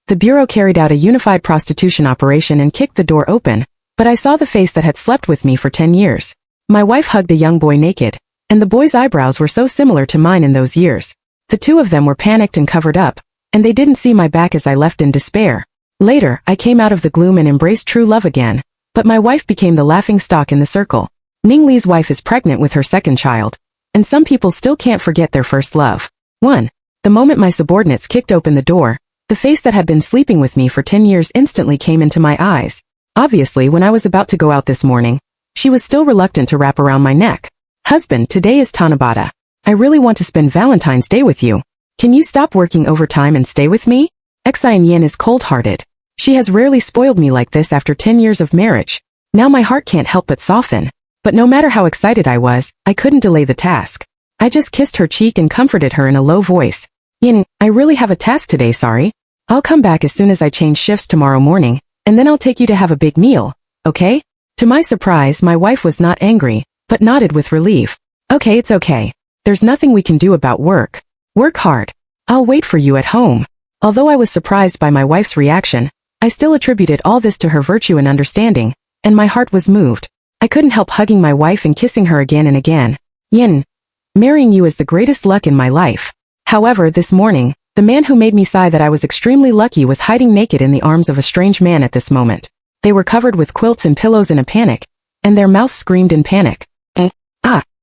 The bureau carried out a unified prostitution operation and kicked the door open, but I saw the face that had slept with me for 10 years. My wife hugged a young boy naked, and the boy's eyebrows were so similar to mine in those years. The two of them were panicked and covered up, and they didn't see my back as I left in despair. Later, I came out of the gloom and embraced true love again, but my wife became the laughing stock in the circle. Ning Li's wife is pregnant with her second child, and some people still can't forget their first love. 1. The moment my subordinates kicked open the door, the face that had been sleeping with me for 10 years instantly came into my eyes. Obviously, when I was about to go out this morning, she was still reluctant to wrap around my neck. Husband, today is Tanabata. I really want to spend Valentine's Day with you. Can you stop working overtime and stay with me? Xian Yin is cold-hearted. She has rarely spoiled me like this after 10 years of marriage. Now my heart can't help but soften. But no matter how excited I was, I couldn't delay the task. I just kissed her cheek and comforted her in a low voice. Yin, I really have a task today, sorry. I'll come back as soon as I change shifts tomorrow morning, and then I'll take you to have a big meal, okay? To my surprise, my wife was not angry, but nodded with relief. Okay, it's okay. There's nothing we can do about work. Work hard. I'll wait for you at home. Although I was surprised by my wife's reaction, I still attributed all this to her virtue and understanding, and my heart was moved. I couldn't help hugging my wife and kissing her again and again. Yin, marrying you is the greatest luck in my life. However, this morning, the man who made me sigh that I was extremely lucky was hiding naked in the arms of a strange man at this moment. They were covered with quilts and pillows in a panic, and their mouths screamed in panic.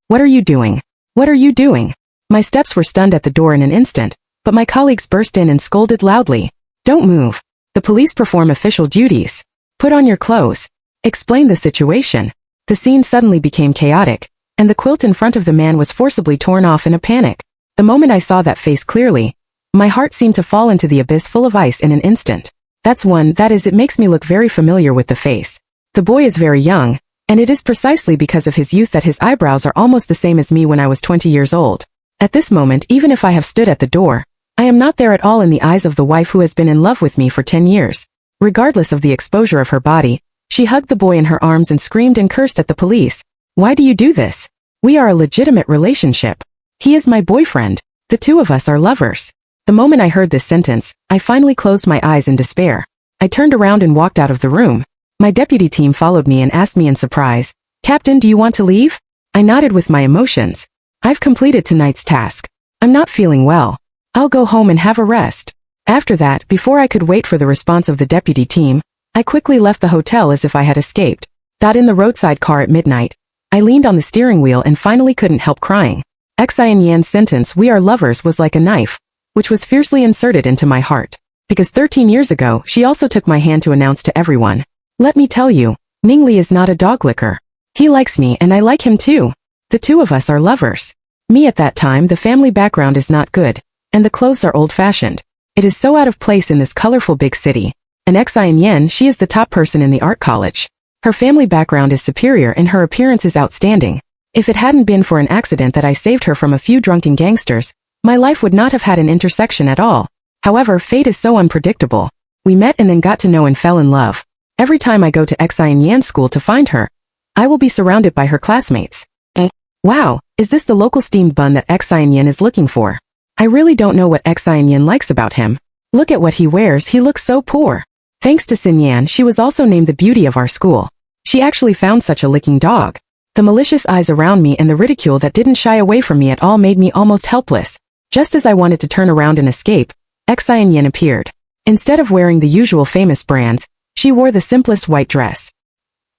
What are you doing? What are you doing? My steps were stunned at the door in an instant, but my colleagues burst in and scolded loudly. Don't move. The police perform official duties. Put on your clothes. Explain the situation. The scene suddenly became chaotic, and the quilt in front of the man was forcibly torn off in a panic. The moment I saw that face clearly, my heart seemed to fall into the abyss full of ice in an instant. It makes me look very familiar with the face. The boy is very young, and it is precisely because of his youth that his eyebrows are almost the same as me when I was 20 years old. At this moment, even if I have stood at the door, I am not there at all in the eyes of the wife who has been in love with me for 10 years. Regardless of the exposure of her body, she hugged the boy in her arms and screamed and cursed at the police. Why do you do this? We are a legitimate relationship. He is my boyfriend. The two of us are lovers. The moment I heard this sentence, I finally closed my eyes in despair. I turned around and walked out of the room. My deputy team followed me and asked me in surprise, Captain, do you want to leave? I nodded with my emotions. I've completed tonight's task. I'm not feeling well. I'll go home and have a rest. After that, before I could wait for the response of the deputy team, I quickly left the hotel as if I had escaped. In the roadside car at midnight, I leaned on the steering wheel and finally couldn't help crying. Xian Yan's sentence, we are lovers, was like a knife, which was fiercely inserted into my heart. Because 13 years ago, she also took my hand to announce to everyone, let me tell you, Ning Li is not a dog licker. He likes me and I like him too. The two of us are lovers. Me at that time, the family background is not good, and the clothes are old-fashioned. It is so out of place in this colorful big city. And Xian Yan, she is the top person in the art college. Her family background is superior and her appearance is outstanding. If it hadn't been for an accident that I saved her from a few drunken gangsters, my life would not have had an intersection at all. However, fate is so unpredictable. We met and then got to know and fell in love. Every time I go to Xian Yan's school to find her, I will be surrounded by her classmates. Wow, is this the local steamed bun that Xian Yan is looking for? I really don't know what Xian Yan likes about him. Look at what he wears, he looks so poor. Thanks to Xin Yan, she was also named the beauty of our school. She actually found such a licking dog. The malicious eyes around me and the ridicule that didn't shy away from me at all made me almost helpless. Just as I wanted to turn around and escape, Xian Yan appeared. Instead of wearing the usual famous brands, she wore the simplest white dress.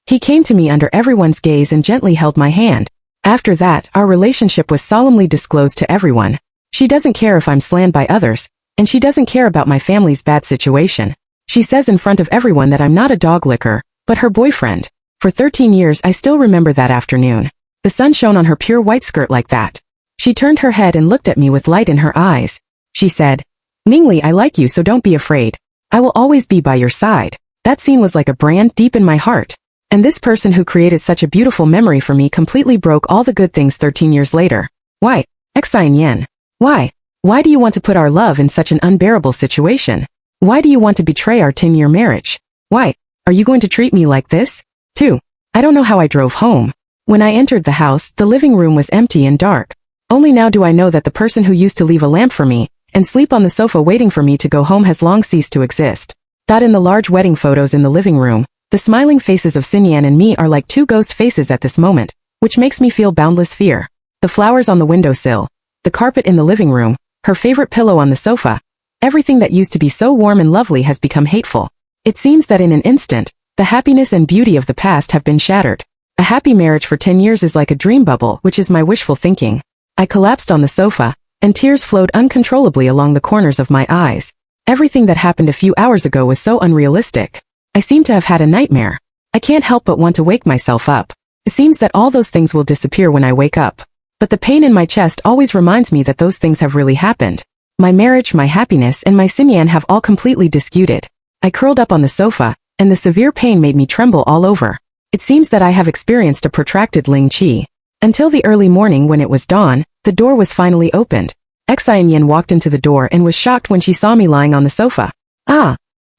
He came to me under everyone's gaze and gently held my hand. After that, our relationship was solemnly disclosed to everyone. She doesn't care if I'm slandered by others, and she doesn't care about my family's bad situation. She says in front of everyone that I'm not a dog licker, but her boyfriend. For 13 years I still remember that afternoon. The sun shone on her pure white skirt like that. She turned her head and looked at me with light in her eyes. She said, Ning Li, I like you, so don't be afraid. I will always be by your side. That scene was like a brand deep in my heart. And this person who created such a beautiful memory for me completely broke all the good things 13 years later. Why? Xian Yan. Why? Why do you want to put our love in such an unbearable situation? Why do you want to betray our 10-year marriage? Why? Are you going to treat me like this? 2. I don't know how I drove home. When I entered the house, the living room was empty and dark. Only now do I know that the person who used to leave a lamp for me, and sleep on the sofa waiting for me to go home has long ceased to exist. In the large wedding photos in the living room, the smiling faces of Xinyan and me are like two ghost faces at this moment, which makes me feel boundless fear. The flowers on the windowsill, the carpet in the living room, her favorite pillow on the sofa, everything that used to be so warm and lovely has become hateful. It seems that in an instant, the happiness and beauty of the past have been shattered. A happy marriage for 10 years is like a dream bubble, which is my wishful thinking. I collapsed on the sofa, and tears flowed uncontrollably along the corners of my eyes. Everything that happened a few hours ago was so unrealistic. I seem to have had a nightmare. I can't help but want to wake myself up. It seems that all those things will disappear when I wake up. But the pain in my chest always reminds me that those things have really happened. My marriage, my happiness, and my Xinyan have all completely disputed. I curled up on the sofa, and the severe pain made me tremble all over. It seems that I have experienced a protracted Ling Qi. Until the early morning when it was dawn, the door was finally opened. Xinyan walked into the door and was shocked when she saw me lying on the sofa. "Ah,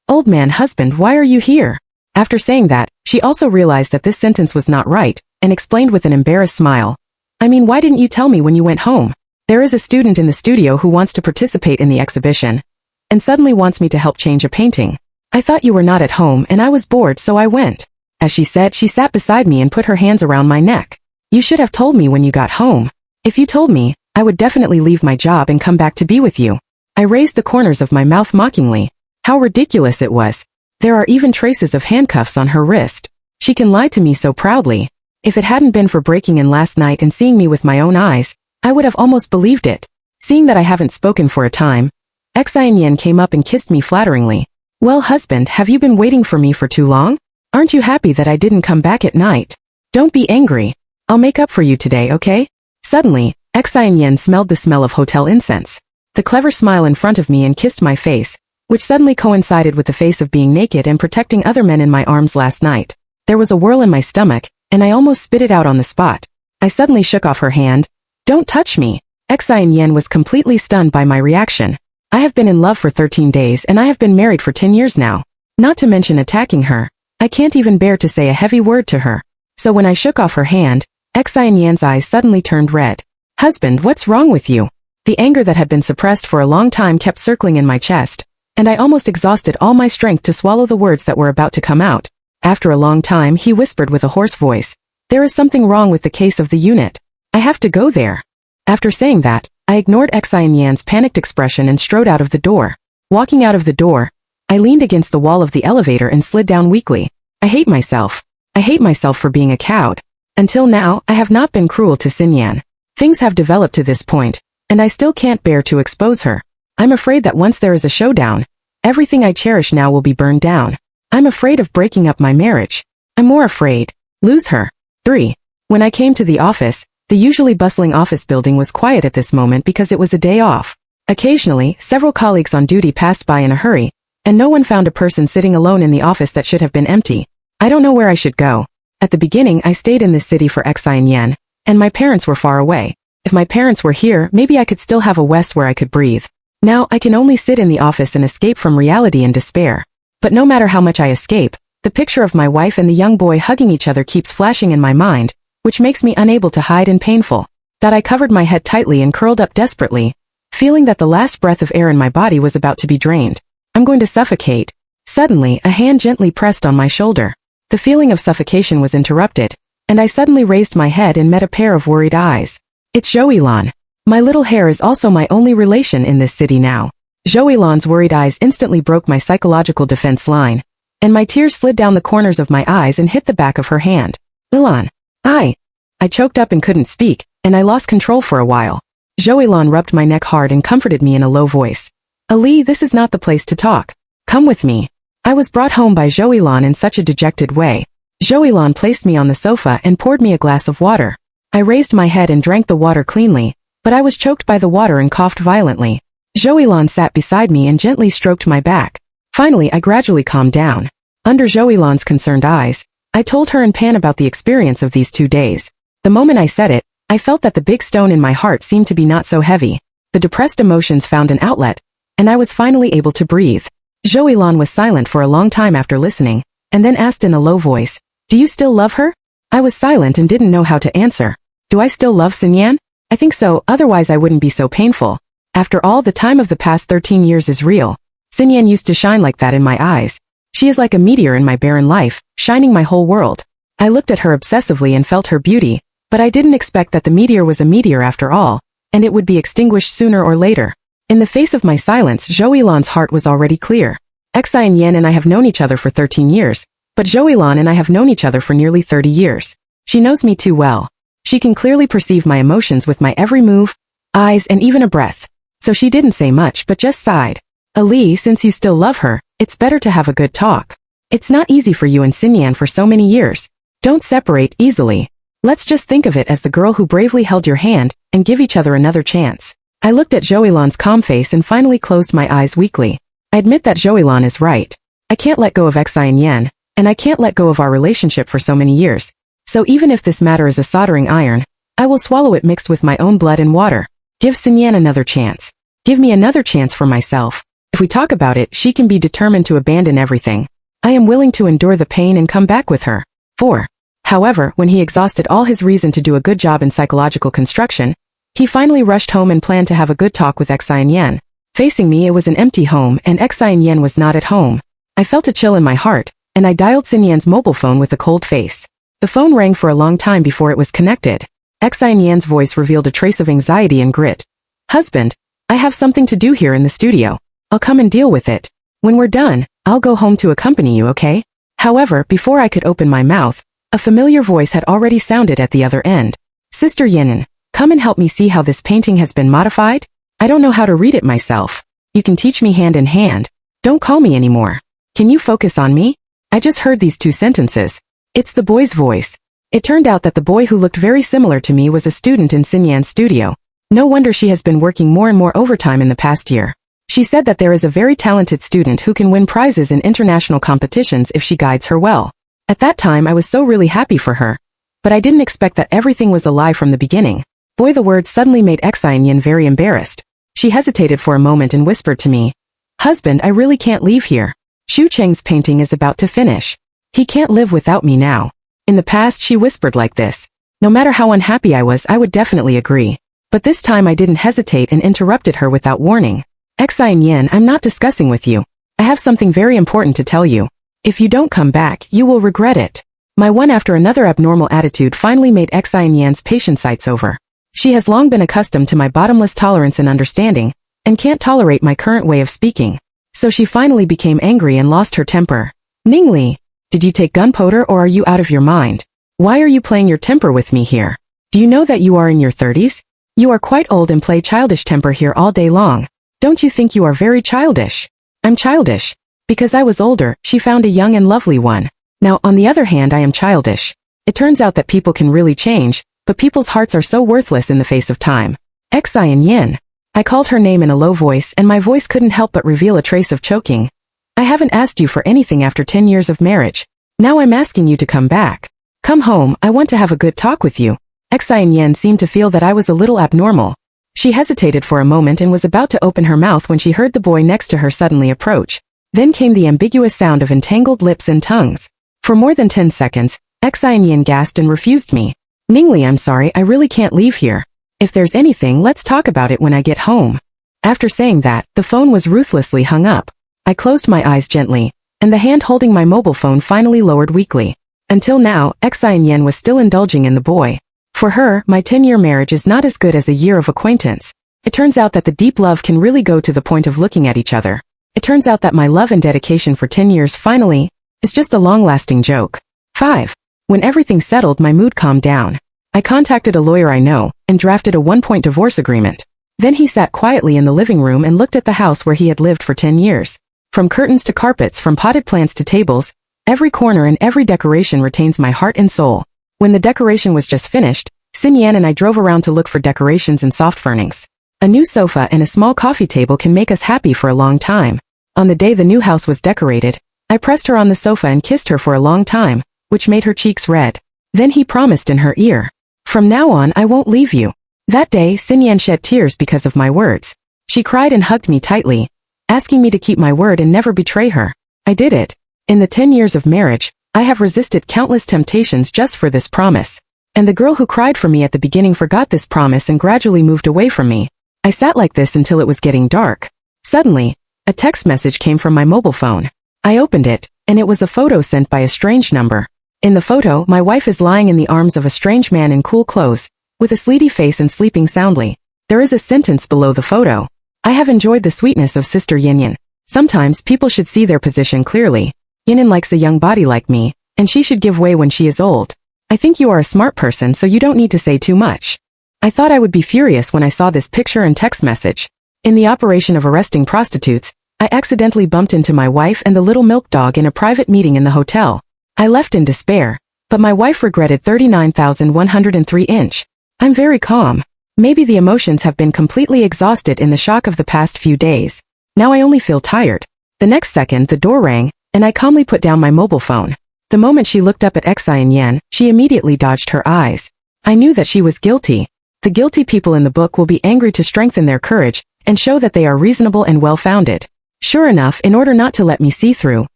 old man husband, why are you here?" After saying that, she also realized that this sentence was not right, and explained with an embarrassed smile. "I mean, why didn't you tell me when you went home? There is a student in the studio who wants to participate in the exhibition, and suddenly wants me to help change a painting. I thought you were not at home and I was bored, so I went." As she said, she sat beside me and put her hands around my neck. "You should have told me when you got home. If you told me, I would definitely leave my job and come back to be with you." I raised the corners of my mouth mockingly. How ridiculous it was. There are even traces of handcuffs on her wrist. She can lie to me so proudly. If it hadn't been for breaking in last night and seeing me with my own eyes, I would have almost believed it. Seeing that I haven't spoken for a time, Xinyan came up and kissed me flatteringly. "Well, husband, have you been waiting for me for too long? Aren't you happy that I didn't come back at night? Don't be angry. I'll make up for you today, okay?" Suddenly, Xinyan smelled the smell of hotel incense. The clever smile in front of me and kissed my face, which suddenly coincided with the face of being naked and protecting other men in my arms last night. There was a whirl in my stomach, and I almost spit it out on the spot. I suddenly shook off her hand. "Don't touch me." Xinyan was completely stunned by my reaction. I have been in love for 13 days and I have been married for 10 years now. Not to mention attacking her. I can't even bear to say a heavy word to her. So when I shook off her hand, Xinyan's eyes suddenly turned red. "Husband, what's wrong with you?" The anger that had been suppressed for a long time kept circling in my chest, and I almost exhausted all my strength to swallow the words that were about to come out. After a long time, he whispered with a hoarse voice, "There is something wrong with the case of the unit. I have to go there." After saying that, I ignored Xinyan's panicked expression and strode out of the door. Walking out of the door, I leaned against the wall of the elevator and slid down weakly. I hate myself. I hate myself for being a coward. Until now, I have not been cruel to Xinyan. Things have developed to this point, and I still can't bear to expose her. I'm afraid that once there is a showdown, everything I cherish now will be burned down. I'm afraid of breaking up my marriage. I'm more afraid. Lose her. 3. When I came to the office, the usually bustling office building was quiet at this moment because it was a day off. Occasionally, several colleagues on duty passed by in a hurry, and no one found a person sitting alone in the office that should have been empty. I don't know where I should go. At the beginning, I stayed in this city for Xinyan, and my parents were far away. If my parents were here, maybe I could still have a West where I could breathe. Now, I can only sit in the office and escape from reality and despair. But no matter how much I escape, the picture of my wife and the young boy hugging each other keeps flashing in my mind, which makes me unable to hide and painful. That I covered my head tightly and curled up desperately, feeling that the last breath of air in my body was about to be drained. I'm going to suffocate. Suddenly, a hand gently pressed on my shoulder. The feeling of suffocation was interrupted, and I suddenly raised my head and met a pair of worried eyes. It's Joeylan. My little hair is also my only relation in this city now. Joeylan's worried eyes instantly broke my psychological defense line, and my tears slid down the corners of my eyes and hit the back of her hand. "Ilan. I choked up and couldn't speak, and I lost control for a while. Joeylan rubbed my neck hard and comforted me in a low voice. "Ali, this is not the place to talk. Come with me." I was brought home by Joeylan in such a dejected way. Joeylan placed me on the sofa and poured me a glass of water. I raised my head and drank the water cleanly, but I was choked by the water and coughed violently. Joeylan sat beside me and gently stroked my back. Finally, I gradually calmed down. Under Joeylan's concerned eyes, I told her in Pan about the experience of these 2 days. The moment I said it, I felt that the big stone in my heart seemed to be not so heavy. The depressed emotions found an outlet, and I was finally able to breathe. Joeylan was silent for a long time after listening, and then asked in a low voice, "Do you still love her?" I was silent and didn't know how to answer. Do I still love Xinyan? I think so, otherwise I wouldn't be so painful. After all, the time of the past 13 years is real. Xinyan used to shine like that in my eyes. She is like a meteor in my barren life, shining my whole world. I looked at her obsessively and felt her beauty, but I didn't expect that the meteor was a meteor after all, and it would be extinguished sooner or later. In the face of my silence, Zhou Yilan's heart was already clear. Xian and I have known each other for 13 years, but Zhou Yilan and I have known each other for nearly 30 years. She knows me too well. She can clearly perceive my emotions with my every move, eyes, and even a breath. So she didn't say much but just sighed. Ali, since you still love her, it's better to have a good talk. It's not easy for you and Xinyan for so many years. Don't separate easily. Let's just think of it as the girl who bravely held your hand and give each other another chance. I looked at Zhou Yilan's calm face and finally closed my eyes weakly. I admit that Zhou Yilan is right. I can't let go of Xian, and I can't let go of our relationship for so many years. So even if this matter is a soldering iron, I will swallow it mixed with my own blood and water. Give Xinyan another chance. Give me another chance for myself. If we talk about it, she can be determined to abandon everything. I am willing to endure the pain and come back with her. 4. However, when he exhausted all his reason to do a good job in psychological construction, he finally rushed home and planned to have a good talk with Xian. Facing me, it was an empty home, and Xian was not at home. I felt a chill in my heart, and I dialed Xinyan's mobile phone with a cold face. The phone rang for a long time before it was connected. Xian's voice revealed a trace of anxiety and grit. Husband, I have something to do here in the studio. I'll come and deal with it. When we're done, I'll go home to accompany you, okay? However, before I could open my mouth, a familiar voice had already sounded at the other end. Sister Yanin, come and help me see how this painting has been modified? I don't know how to read it myself. You can teach me hand in hand. Don't call me anymore. Can you focus on me? I just heard these 2 sentences. It's the boy's voice. It turned out that the boy who looked very similar to me was a student in Xinyan's studio. No wonder she has been working more and more overtime in the past year. She said that there is a very talented student who can win prizes in international competitions if she guides her well. At that time I was so really happy for her. But I didn't expect that everything was a lie from the beginning. Boy, the word suddenly made Xian very embarrassed. She hesitated for a moment and whispered to me, Husband, I really can't leave here. Xu Cheng's painting is about to finish. He can't live without me now. In the past she whispered like this. No matter how unhappy I was, I would definitely agree. But this time I didn't hesitate and interrupted her without warning. Xian, I'm not discussing with you. I have something very important to tell you. If you don't come back, you will regret it. My one after another abnormal attitude finally made Xian's patience sights over. She has long been accustomed to my bottomless tolerance and understanding, and can't tolerate my current way of speaking. So she finally became angry and lost her temper. Ning Li, did you take gunpowder or are you out of your mind? Why are you playing your temper with me here? Do you know that you are in your 30s? You are quite old and play childish temper here all day long. Don't you think you are very childish? I'm childish. Because I was older, she found a young and lovely one. Now, on the other hand, I am childish. It turns out that people can really change, but people's hearts are so worthless in the face of time. Xian. I called her name in a low voice and my voice couldn't help but reveal a trace of choking. I haven't asked you for anything after 10 years of marriage. Now I'm asking you to come back. Come home, I want to have a good talk with you. Xian seemed to feel that I was a little abnormal. She hesitated for a moment and was about to open her mouth when she heard the boy next to her suddenly approach. Then came the ambiguous sound of entangled lips and tongues. For more than 10 seconds, Xian gasped and refused me. Ning Li, I'm sorry, I really can't leave here. If there's anything, let's talk about it when I get home. After saying that, the phone was ruthlessly hung up. I closed my eyes gently, and the hand holding my mobile phone finally lowered weakly. Until now, Xian was still indulging in the boy. For her, my 10-year marriage is not as good as a year of acquaintance. It turns out that the deep love can really go to the point of looking at each other. It turns out that my love and dedication for 10 years finally is just a long-lasting joke. 5. When everything settled, my mood calmed down. I contacted a lawyer I know and drafted a 1-point divorce agreement. Then he sat quietly in the living room and looked at the house where he had lived for 10 years. From curtains to carpets, from potted plants to tables, every corner and every decoration retains my heart and soul. When the decoration was just finished, Xinyan and I drove around to look for decorations and soft furnishings. A new sofa and a small coffee table can make us happy for a long time. On the day the new house was decorated, I pressed her on the sofa and kissed her for a long time, which made her cheeks red. Then he promised in her ear, "From now on I won't leave you." That day, Xinyan shed tears because of my words. She cried and hugged me tightly, asking me to keep my word and never betray her. I did it. In the 10 years of marriage, I have resisted countless temptations just for this promise. And the girl who cried for me at the beginning forgot this promise and gradually moved away from me. I sat like this until it was getting dark. Suddenly, a text message came from my mobile phone. I opened it, and it was a photo sent by a strange number. In the photo, my wife is lying in the arms of a strange man in cool clothes, with a sleepy face and sleeping soundly. There is a sentence below the photo. I have enjoyed the sweetness of Sister Yin. Sometimes people should see their position clearly. Yin likes a young body like me, and she should give way when she is old. I think you are a smart person, so you don't need to say too much. I thought I would be furious when I saw this picture and text message. In the operation of arresting prostitutes, I accidentally bumped into my wife and the little milk dog in a private meeting in the hotel. I left in despair, but my wife regretted 39,103 inch. I'm very calm. Maybe the emotions have been completely exhausted in the shock of the past few days. Now I only feel tired. The next second the door rang, and I calmly put down my mobile phone. The moment she looked up at Xian, she immediately dodged her eyes. I knew that she was guilty. The guilty people in the book will be angry to strengthen their courage and show that they are reasonable and well-founded. Sure enough, in order not to let me see through,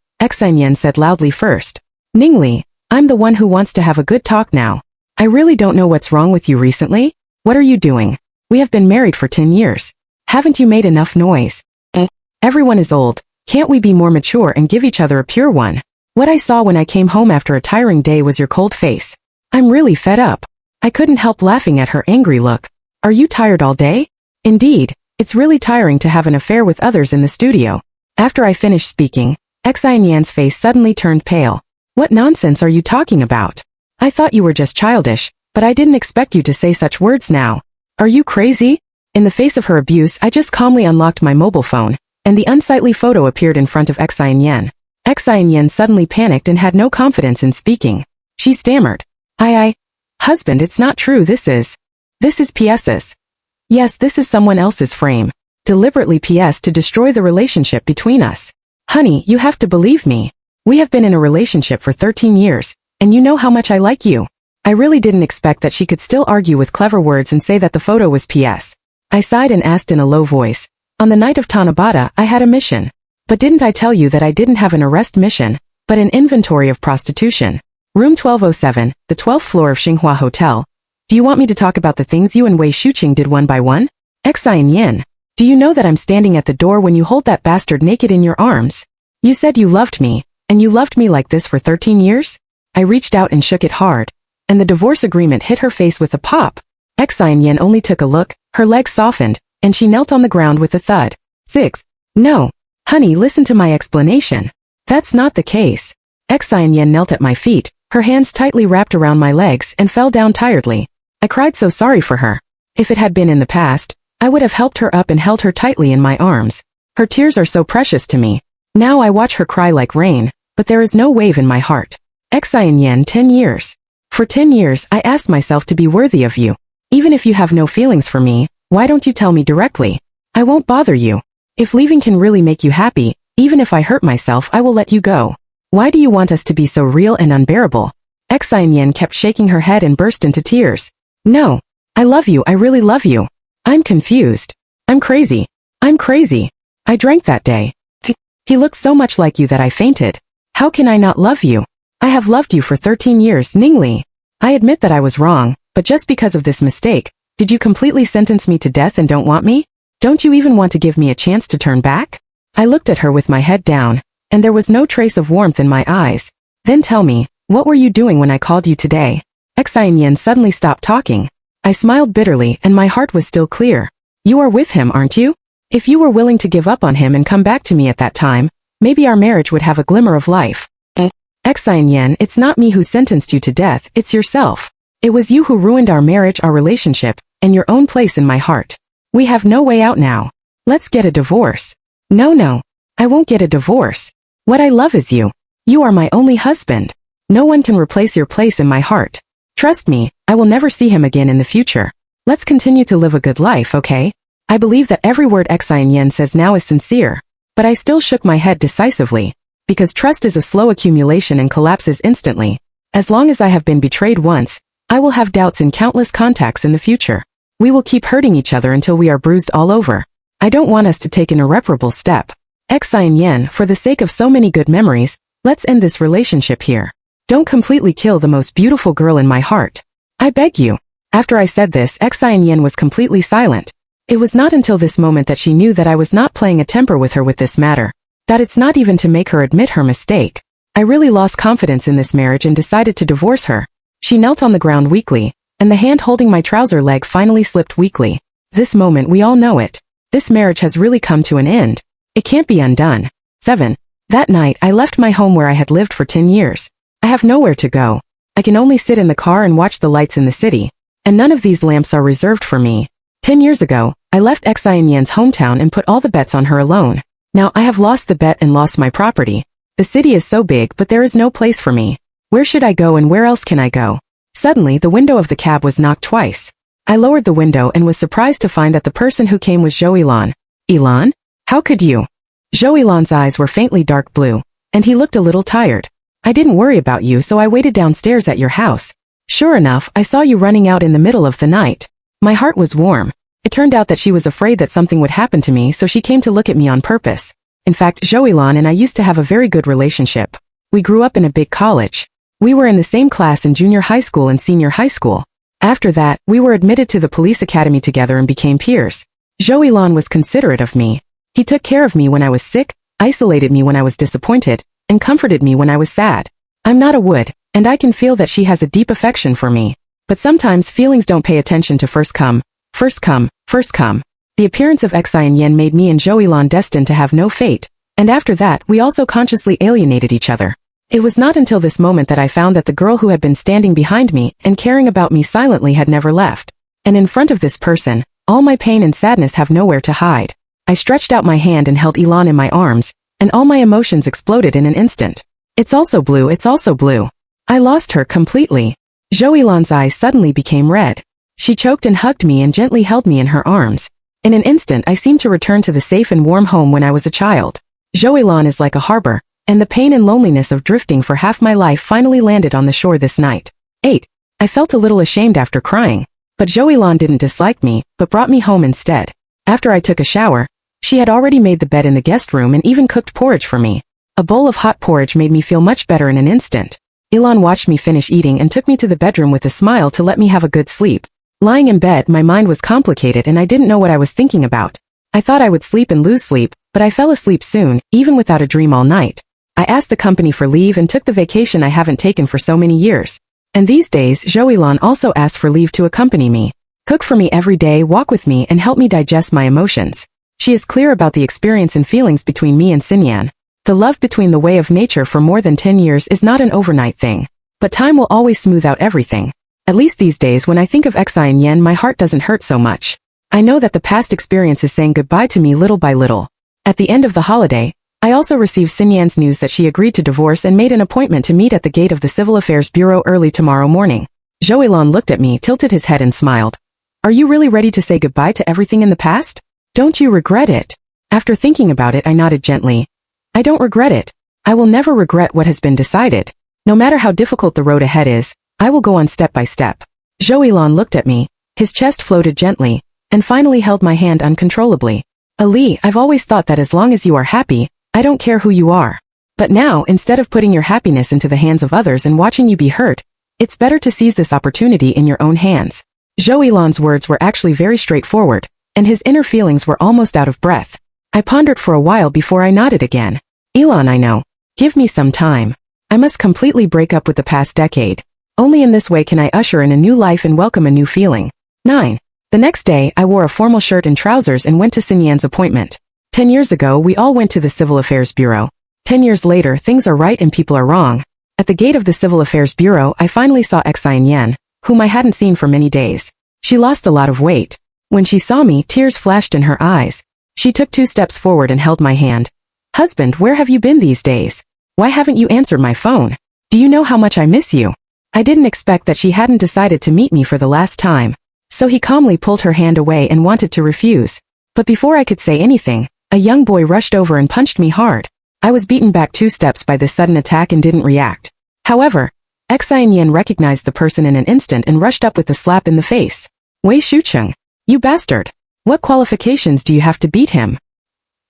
Xian said loudly first. Ning Li, I'm the one who wants to have a good talk now. I really don't know what's wrong with you recently. What are you doing? We have been married for 10 years. Haven't you made enough noise? Everyone is old. Can't we be more mature and give each other a pure one? What I saw when I came home after a tiring day was your cold face. I'm really fed up. I couldn't help laughing at her angry look. Are you tired all day? Indeed, it's really tiring to have an affair with others in the studio. After I finished speaking, Xian's face suddenly turned pale. What nonsense are you talking about? I thought you were just childish, but I didn't expect you to say such words now. Are you crazy? In the face of her abuse, I just calmly unlocked my mobile phone, and the unsightly photo appeared in front of Xian. Xian suddenly panicked and had no confidence in speaking. She stammered. Husband, it's not true, this is PS's. Yes, this is someone else's frame. Deliberately PS to destroy the relationship between us. Honey, you have to believe me. We have been in a relationship for 13 years, and you know how much I like you. I really didn't expect that she could still argue with clever words and say that the photo was PS. I sighed and asked in a low voice. On the night of Tanabata, I had a mission. But didn't I tell you that I didn't have an arrest mission, but an inventory of prostitution? Room 1207, the 12th floor of Xinghua Hotel. Do you want me to talk about the things you and Wei Shuqing did one by one? Xian, do you know that I'm standing at the door when you hold that bastard naked in your arms? You said you loved me, and you loved me like this for 13 years? I reached out and shook it hard, and the divorce agreement hit her face with a pop. Xian only took a look, her legs softened, and she knelt on the ground with a thud. 6. No. Honey, listen to my explanation. That's not the case. Xian knelt at my feet, her hands tightly wrapped around my legs and fell down tiredly. I cried so sorry for her. If it had been in the past, I would have helped her up and held her tightly in my arms. Her tears are so precious to me. Now I watch her cry like rain, but there is no wave in my heart. Xian, 10 years. For 10 years, I asked myself to be worthy of you. Even if you have no feelings for me, why don't you tell me directly? I won't bother you. If leaving can really make you happy, even if I hurt myself, I will let you go. Why do you want us to be so real and unbearable? Xian kept shaking her head and burst into tears. No. I love you, I really love you. I'm confused. I'm crazy. I'm crazy. I drank that day. He looked so much like you that I fainted. How can I not love you? I have loved you for 13 years, Ning Li. I admit that I was wrong, but just because of this mistake, did you completely sentence me to death and don't want me? Don't you even want to give me a chance to turn back? I looked at her with my head down, and there was no trace of warmth in my eyes. Then tell me, what were you doing when I called you today? Xian suddenly stopped talking. I smiled bitterly and my heart was still clear. You are with him, aren't you? If you were willing to give up on him and come back to me at that time, maybe our marriage would have a glimmer of life. Xian, it's not me who sentenced you to death, it's yourself. It was you who ruined our marriage, our relationship, and your own place in my heart. We have no way out now. Let's get a divorce. No, I won't get a divorce. What I love is you. You are my only husband. No one can replace your place in my heart. Trust me, I will never see him again in the future. Let's continue to live a good life, okay? I believe that every word Xian says now is sincere, but I still shook my head decisively, because trust is a slow accumulation and collapses instantly. As long as I have been betrayed once, I will have doubts in countless contacts in the future. We will keep hurting each other until we are bruised all over. I don't want us to take an irreparable step. Xian, for the sake of so many good memories, let's end this relationship here. Don't completely kill the most beautiful girl in my heart. I beg you. After I said this, Xian was completely silent. It was not until this moment that she knew that I was not playing a temper with her with this matter. That it's not even to make her admit her mistake. I really lost confidence in this marriage and decided to divorce her. She knelt on the ground weakly, and the hand holding my trouser leg finally slipped weakly. This moment, we all know it. This marriage has really come to an end. It can't be undone. 7. That night, I left my home where I had lived for 10 years. I have nowhere to go. I can only sit in the car and watch the lights in the city. And none of these lamps are reserved for me. 10 years ago, I left Xianyan's hometown and put all the bets on her alone. Now I have lost the bet and lost my property. The city is so big, but there is no place for me. Where should I go and where else can I go? Suddenly, the window of the cab was knocked twice. I lowered the window and was surprised to find that the person who came was Zhou Yilan. Yilan? How could you? Zhou Yilan's eyes were faintly dark blue, and he looked a little tired. I didn't worry about you, so I waited downstairs at your house. Sure enough, I saw you running out in the middle of the night. My heart was warm. It turned out that she was afraid that something would happen to me, so she came to look at me on purpose. In fact, Zhou Yilan and I used to have a very good relationship. We grew up in a big college. We were in the same class in junior high school and senior high school. After that, we were admitted to the police academy together and became peers. Zhou Yilan was considerate of me. He took care of me when I was sick, isolated me when I was disappointed, and comforted me when I was sad. I'm not a wood, and I can feel that she has a deep affection for me. But sometimes feelings don't pay attention to first come. The appearance of Xianyan made me and Zhou Yilan destined to have no fate, and after that we also consciously alienated each other. It was not until this moment that I found that the girl who had been standing behind me and caring about me silently had never left. And in front of this person, all my pain and sadness have nowhere to hide. I stretched out my hand and held Yilan in my arms, and all my emotions exploded in an instant. It's also blue. I lost her completely. Zhou Yilan's eyes suddenly became red. She choked and hugged me and gently held me in her arms. In an instant I seemed to return to the safe and warm home when I was a child. Zhou Yilan is like a harbor, and the pain and loneliness of drifting for half my life finally landed on the shore this night. 8. I felt a little ashamed after crying, but Zhou Yilan didn't dislike me, but brought me home instead. After I took a shower, she had already made the bed in the guest room and even cooked porridge for me. A bowl of hot porridge made me feel much better in an instant. Yilan watched me finish eating and took me to the bedroom with a smile to let me have a good sleep. Lying in bed, my mind was complicated and I didn't know what I was thinking about. I thought I would sleep and lose sleep, but I fell asleep soon, even without a dream all night. I asked the company for leave and took the vacation I haven't taken for so many years. And these days, Zhou Yilan also asked for leave to accompany me, cook for me every day, walk with me, and help me digest my emotions. She is clear about the experience and feelings between me and Xinyan. The love between the way of nature for more than 10 years is not an overnight thing. But time will always smooth out everything. At least these days when I think of Xianyan, my heart doesn't hurt so much. I know that the past experience is saying goodbye to me little by little. At the end of the holiday, I also received Xinyan's news that she agreed to divorce and made an appointment to meet at the gate of the Civil Affairs Bureau early tomorrow morning. Zhou Yilan looked at me, tilted his head and smiled. Are you really ready to say goodbye to everything in the past? Don't you regret it? After thinking about it, I nodded gently. I don't regret it. I will never regret what has been decided. No matter how difficult the road ahead is, I will go on step by step. Zhou Yilan looked at me, his chest floated gently, and finally held my hand uncontrollably. Ali, I've always thought that as long as you are happy, I don't care who you are. But now, instead of putting your happiness into the hands of others and watching you be hurt, it's better to seize this opportunity in your own hands. Zhou Yilan's words were actually very straightforward, and his inner feelings were almost out of breath. I pondered for a while before I nodded again. Yilan, I know. Give me some time. I must completely break up with the past decade. Only in this way can I usher in a new life and welcome a new feeling. 9. The next day, I wore a formal shirt and trousers and went to Xinyan's appointment. 10 years ago, we all went to the Civil Affairs Bureau. 10 years later, things are right and people are wrong. At the gate of the Civil Affairs Bureau, I finally saw Xianyan, whom I hadn't seen for many days. She lost a lot of weight. When she saw me, tears flashed in her eyes. She took 2 steps forward and held my hand. Husband, where have you been these days? Why haven't you answered my phone? Do you know how much I miss you? I didn't expect that she hadn't decided to meet me for the last time. So he calmly pulled her hand away and wanted to refuse. But before I could say anything, a young boy rushed over and punched me hard. I was beaten back 2 steps by this sudden attack and didn't react. However, Xianyan recognized the person in an instant and rushed up with a slap in the face. Wei Shucheng, you bastard! What qualifications do you have to beat him?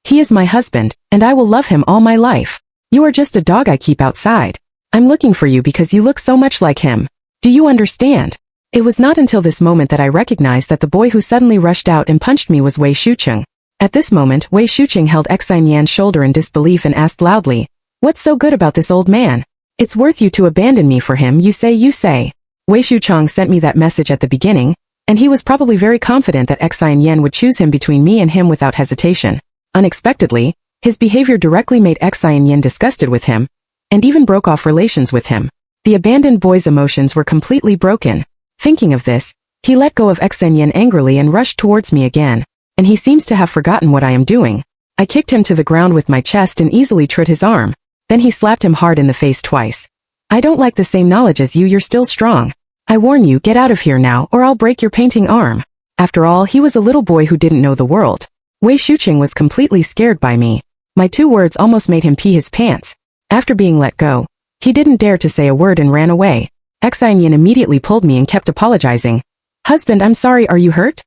He is my husband, and I will love him all my life. You are just a dog I keep outside. I'm looking for you because you look so much like him. Do you understand? It was not until this moment that I recognized that the boy who suddenly rushed out and punched me was Wei Shucheng. At this moment, Wei Shucheng held Xine Yan's shoulder in disbelief and asked loudly, "What's so good about this old man? It's worth you to abandon me for him, you say. Wei Shucheng sent me that message at the beginning, and he was probably very confident that Xine Yan would choose him between me and him without hesitation. Unexpectedly, his behavior directly made Xine Yan disgusted with him, and even broke off relations with him. The abandoned boy's emotions were completely broken. Thinking of this, he let go of Xine Yan angrily and rushed towards me again, and he seems to have forgotten what I am doing. I kicked him to the ground with my chest and easily tripped his arm. Then he slapped him hard in the face twice. "I don't like the same knowledge as you, you're still strong. I warn you, get out of here now or I'll break your painting arm." After all, he was a little boy who didn't know the world. Wei Shucheng was completely scared by me. My 2 words almost made him pee his pants. After being let go, he didn't dare to say a word and ran away. Xine Yan immediately pulled me and kept apologizing. "Husband, I'm sorry, are you hurt?"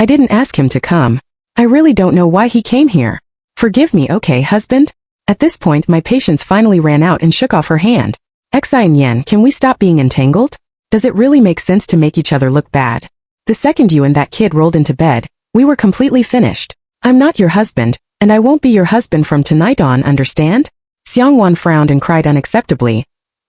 I didn't ask him to come. I really don't know why he came here. "Forgive me, okay, husband?" At this point, my patience finally ran out and shook off her hand. "Xine Yan, can we stop being entangled? Does it really make sense to make each other look bad? The second you and that kid rolled into bed, we were completely finished. I'm not your husband, and I won't be your husband from tonight on, understand?" Xiangwan frowned and cried unacceptably.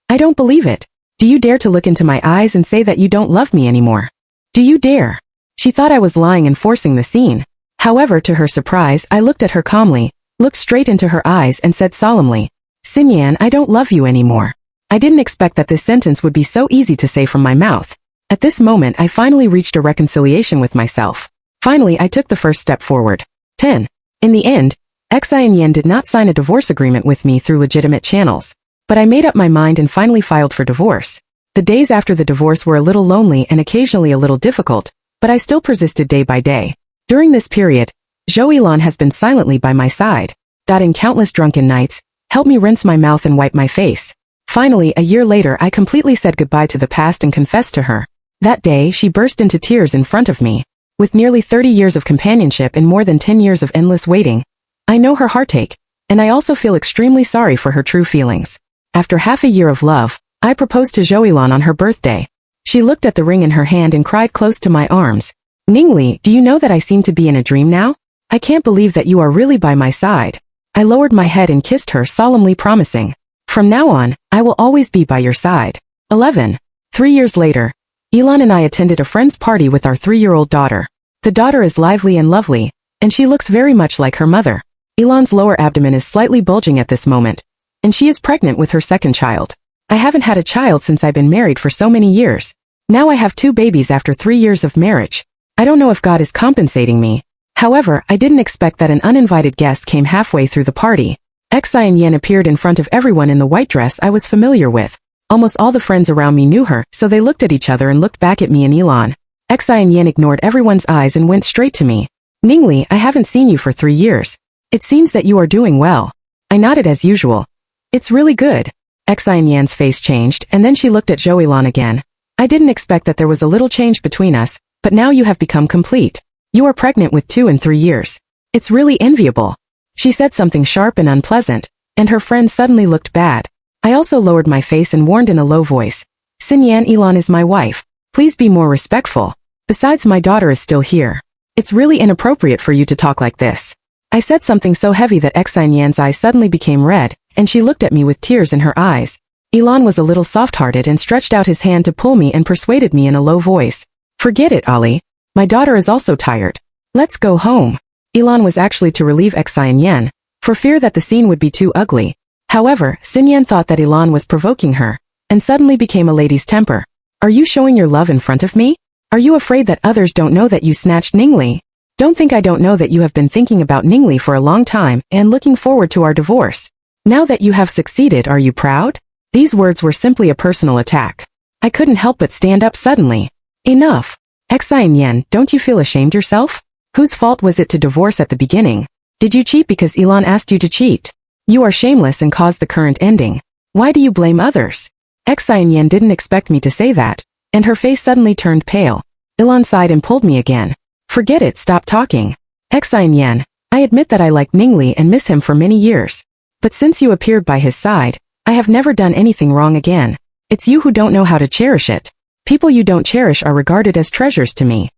"I don't believe it. Do you dare to look into my eyes and say that you don't love me anymore? Do you dare?" She thought I was lying and forcing the scene. However, to her surprise, I looked at her calmly, looked straight into her eyes and said solemnly, "Xinyan, I don't love you anymore." I didn't expect that this sentence would be so easy to say from my mouth. At this moment, I finally reached a reconciliation with myself. Finally, I took the first step forward. 10. In the end, Xine Yan did not sign a divorce agreement with me through legitimate channels. But I made up my mind and finally filed for divorce. The days after the divorce were a little lonely and occasionally a little difficult, but I still persisted day by day. During this period, Zhou Yilan has been silently by my side, dotting countless drunken nights, helped me rinse my mouth and wipe my face. Finally, a year later, I completely said goodbye to the past and confessed to her. That day, she burst into tears in front of me. With nearly 30 years of companionship and more than 10 years of endless waiting, I know her heartache, and I also feel extremely sorry for her true feelings. After half a year of love, I proposed to Zhou Yilan on her birthday. She looked at the ring in her hand and cried close to my arms. "Ning Li, do you know that I seem to be in a dream now? I can't believe that you are really by my side." I lowered my head and kissed her, solemnly promising, "From now on, I will always be by your side." 11. 3 years later, Yilan and I attended a friend's party with our 3-year-old daughter. The daughter is lively and lovely, and she looks very much like her mother. Yilan's lower abdomen is slightly bulging at this moment, and she is pregnant with her second child. I haven't had a child since I've been married for so many years. Now I have 2 babies after 3 years of marriage. I don't know if God is compensating me. However, I didn't expect that an uninvited guest came halfway through the party. Xine Yan appeared in front of everyone in the white dress I was familiar with. Almost all the friends around me knew her, so they looked at each other and looked back at me and Yilan. Xine Yan ignored everyone's eyes and went straight to me. "Ning Li, I haven't seen you for 3 years. It seems that you are doing well." I nodded as usual. "It's really good." Xine Yan's face changed, and then she looked at Zhou Yilan again. "I didn't expect that there was a little change between us, but now you have become complete. You are pregnant with 2 in 3 years. It's really enviable." She said something sharp and unpleasant, and her friend suddenly looked bad. I also lowered my face and warned in a low voice, "Xinyan, Yilan is my wife. Please be more respectful. Besides, my daughter is still here. It's really inappropriate for you to talk like this." I said something so heavy that Xine Yan's eyes suddenly became red, and she looked at me with tears in her eyes. Yilan was a little soft-hearted and stretched out his hand to pull me and persuaded me in a low voice. "Forget it, Ali. My daughter is also tired. Let's go home." Yilan was actually to relieve Xine Yan, for fear that the scene would be too ugly. However, Xinyan thought that Yilan was provoking her, and suddenly became a lady's temper. "Are you showing your love in front of me? Are you afraid that others don't know that you snatched Ning Li? Don't think I don't know that you have been thinking about Ning Li for a long time and looking forward to our divorce. Now that you have succeeded, are you proud?" These words were simply a personal attack. I couldn't help but stand up suddenly. "Enough. Xine Yan, don't you feel ashamed yourself? Whose fault was it to divorce at the beginning? Did you cheat because Yilan asked you to cheat? You are shameless and caused the current ending. Why do you blame others?" Xine Yan didn't expect me to say that, and her face suddenly turned pale. Yilan sighed and pulled me again. "Forget it, stop talking. Xine Yan, I admit that I like Ning Li and miss him for many years. But since you appeared by his side, I have never done anything wrong again. It's you who don't know how to cherish it. People you don't cherish are regarded as treasures to me.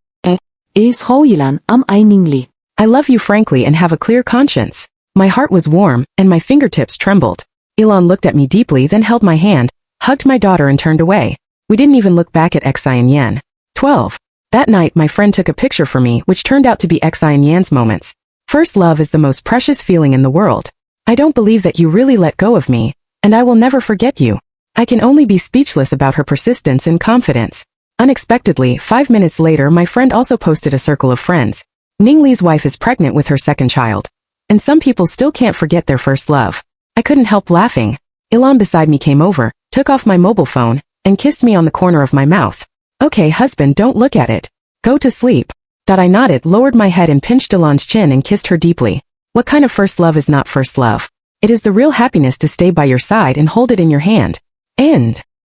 서이란 I Ning Li. I love you frankly and have a clear conscience. My heart was warm, and my fingertips trembled. Ilan looked at me deeply, then held my hand, hugged my daughter and turned away. We didn't even look back at Xi and Yan. 12. That night my friend took a picture for me which turned out to be Xi and Yan's moments. First love is the most precious feeling in the world. I don't believe that you really let go of me, and I will never forget you. I can only be speechless about her persistence and confidence. Unexpectedly, 5 minutes later my friend also posted a circle of friends. Ning Li's wife is pregnant with her second child. And some people still can't forget their first love. I couldn't help laughing. Ilan beside me came over, took off my mobile phone, and kissed me on the corner of my mouth. Okay husband, don't look at it. Go to sleep. I nodded, lowered my head and pinched Ilan's chin and kissed her deeply. What kind of first love is not first love? It is the real happiness to stay by your side and hold it in your hand. End.